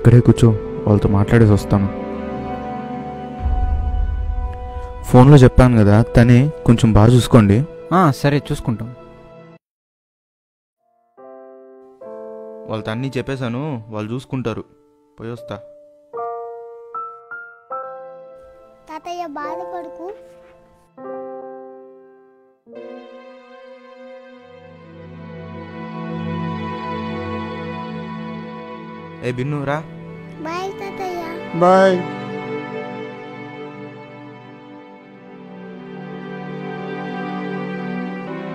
ఇక్కడే కూర్చో, వాళ్ళతో మాట్లాడేసి వస్తాను. ఫోన్లో చెప్పాను కదా, తనే కొంచెం బాగా చూసుకోండి. సరే చూసుకుంటాం. వాళ్ళతో అన్నీ చెప్పేశాను, వాళ్ళు చూసుకుంటారు. పోయి వస్తా. తాతయ్య బాధపడుకు. ఏ బిన్ను రా. బాయ్ తాతయ్య. బాయ్.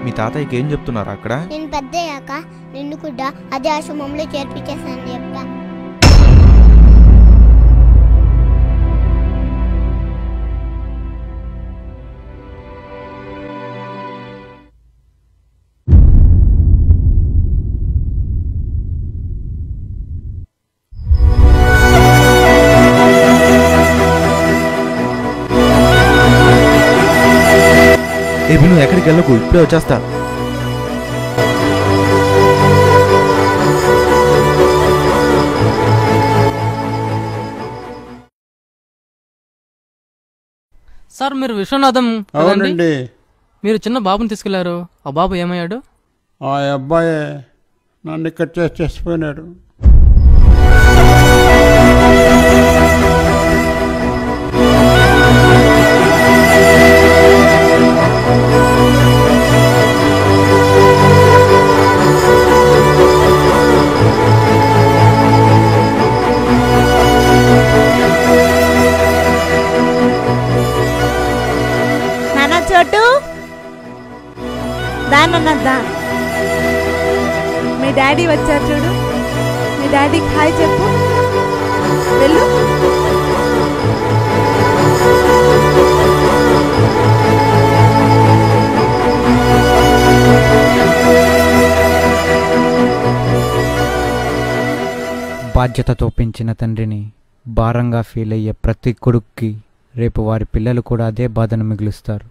మీ తాతయ్యకి ఏం చెప్తున్నారు అక్కడ? నేను పెద్దయ్యాక నిన్ను కూడా అదే ఆశ్రమంలో చేర్పించేసాను చెప్తా. ఏ బిన్ను ఎక్కడికి వెళ్ళకు, ఇప్పుడే వచ్చేస్తా. సార్ మీరు విశ్వనాథం కదండి? అవునండి. మీరు చిన్న బాబుని తీసుకెళ్లారు, ఆ బాబు ఏమయ్యాడు? ఆ అబ్బాయి నన్ను ఇక్కడ చేసిపోయినాడు. చోటు దానన్నద్దా, మీ డాడీ వచ్చారు చూడు, మీ డాడీకి హాయ్ చెప్పు. వెళ్ళు. బాధ్యతతో పెంచిన తండ్రిని భారంగా ఫీల్ అయ్యే ప్రతి కొడుక్కి రేపు వారి పిల్లలు కూడా అదే బాధను మిగులుస్తారు.